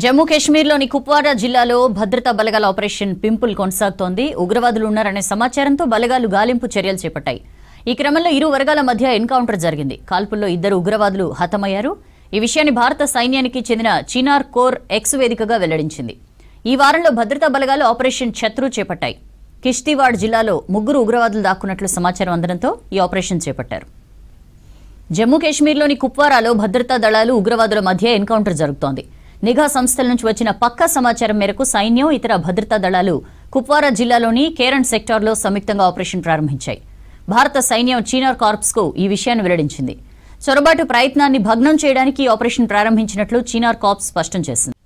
జమ్మూ కాశ్మీర్లోని కుప్వారా జిల్లాలో భద్రతా బలగాల ఆపరేషన్ పింపుల్ కొనసాగుతోంది. ఉగ్రవాదులు ఉన్నారనే సమాచారంతో బలగాలు గాలింపు చర్యలు చేపట్టాయి. ఈ క్రమంలో ఇరు వర్గాల మధ్య ఎన్కౌంటర్ జరిగింది. కాల్పుల్లో 2 ఉగ్రవాదులు హతమయ్యారు. ఈ విషయాన్ని భారత సైన్యానికి చెందిన చినార్ కోర్ ఎక్స్ వేదికగా వెల్లడించింది. ఈ వారంలో భద్రతా బలగాలు ఆపరేషన్ ఛత్రు చేపట్టాయి. కిష్తీవాడ్ జిల్లాలో 3 ఉగ్రవాదులు దాక్కున్నట్లు సమాచారం అందడంతో ఈ ఆపరేషన్ చేపట్టారు. జమ్మూ కాశ్మీర్లోని కుప్వారాలో భద్రతా దళాలు ఉగ్రవాదుల మధ్య ఎన్కౌంటర్ జరుగుతోంది. నిఘా సంస్థల నుంచి వచ్చిన పక్కా సమాచారం మేరకు సైన్యం, ఇతర భద్రతా దళాలు కుప్వారా జిల్లాలోని కేరన్ సెక్టార్లో సంయుక్తంగా ఆపరేషన్ ప్రారంభించాయి. భారత సైన్యం చీనార్ కార్ప్స్కు ఈ విషయాన్ని వెల్లడించింది. చొరబాటు ప్రయత్నాన్ని భగ్నం చేయడానికి ఈ ఆపరేషన్ ప్రారంభించినట్లు చీనార్ కార్ప్స్ స్పష్టం చేసింది.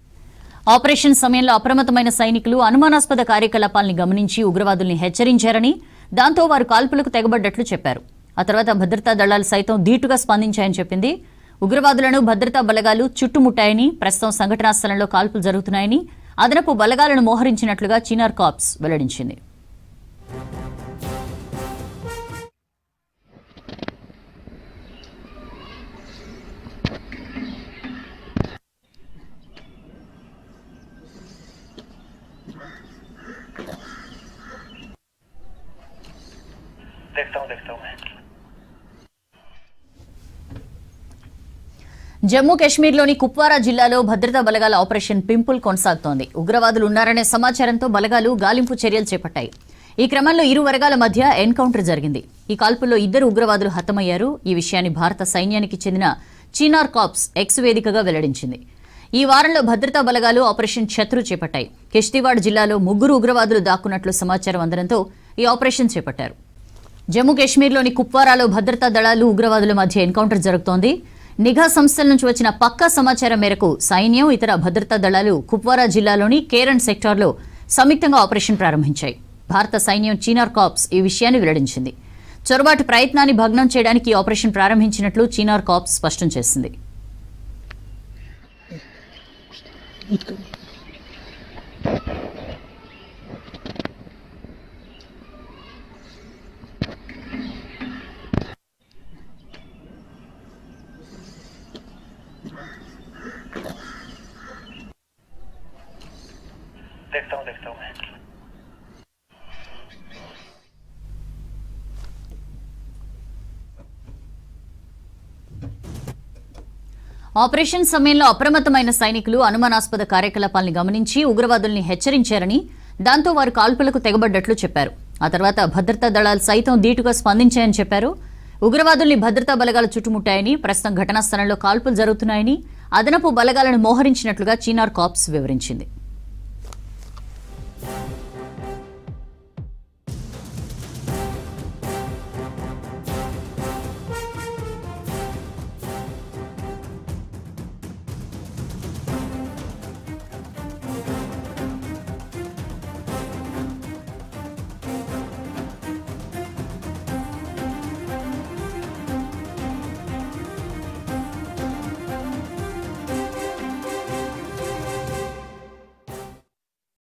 ఆపరేషన్ సమయంలో అప్రమత్తమైన సైనికులు అనుమానాస్పద కార్యకలాపాలను గమనించి ఉగ్రవాదుల్ని హెచ్చరించారని, దాంతో వారు కాల్పులకు తెగబడ్డట్లు చెప్పారు. ఆ తర్వాత భద్రతా దళాలు సైతం ధీటుగా స్పందించాయని చెప్పింది. ఉగ్రవాదులను భద్రతా బలగాలు చుట్టుముట్టాయని, ప్రస్తుతం సంఘటనా స్థలంలో కాల్పులు జరుగుతున్నాయని, అదనపు బలగాలను మోహరించినట్లుగా చీనార్ కార్ప్స్ వెల్లడించింది. జమ్మూ కాశ్మీర్లోని కుప్వారా జిల్లాలో భద్రతా బలగాల ఆపరేషన్ పింపుల్ కొనసాగుతోంది. ఉగ్రవాదులు ఉన్నారనే సమాచారంతో బలగాలు గాలింపు చర్యలు చేపట్టాయి. ఈ క్రమంలో ఇరు వర్గాల మధ్య ఎన్కౌంటర్ జరిగింది. ఈ కాల్పుల్లో 2 ఉగ్రవాదులు హతమయ్యారు. ఈ విషయాన్ని భారత సైన్యానికి చెందిన చినార్ కార్ప్స్ ఎక్స్ వేదికగా వెల్లడించింది. ఈ వారంలో భద్రతా బలగాలు ఆపరేషన్ ఛత్రు చేపట్టాయి. కిష్తీవాడ్ జిల్లాలో 3 ఉగ్రవాదులు దాక్కున్నట్లు సమాచారం అందడంతో ఈ ఆపరేషన్ చేపట్టారు. జమ్మూ కాశ్మీర్లోని కుప్వారాలో భద్రతా దళాలు ఉగ్రవాదుల మధ్య ఎన్కౌంటర్ జరుగుతోంది. నిఘా సంస్థల నుంచి వచ్చిన పక్కా సమాచారం మేరకు సైన్యం, ఇతర భద్రతా దళాలు కుప్వారా జిల్లాలోని కేరన్ సెక్టార్లో సంయుక్తంగా ఆపరేషన్ ప్రారంభించాయి. భారత సైన్యం చీనార్ కార్ప్స్ ఈ విషయాన్ని వెల్లడించింది. చొరబాటు ప్రయత్నాన్ని భగ్నం చేయడానికి ఈ ఆపరేషన్ ప్రారంభించినట్లు చీనార్ కార్ప్స్ స్పష్టం చేసింది. देखता हूँ मैं। ఆపరేషన్ సమయంలో అప్రమత్తమైన సైనికులు అనుమానాస్పద కార్యకలాపాలను గమనించి ఉగ్రవాదుల్ని హెచ్చరించారని, దాంతో వారు కాల్పులకు తెగబడ్డట్లు చెప్పారు. ఆ తర్వాత భద్రతా దళాలు సైతం ధీటుగా స్పందించాయని చెప్పారు. ఉగ్రవాదుల్ని భద్రతా బలగాలు చుట్టుముట్టాయని, ప్రస్తుతం ఘటనా స్థలంలో కాల్పులు జరుగుతున్నాయని, అదనపు బలగాలను మోహరించినట్లుగా చీనార్ కార్ప్స్ వివరించింది.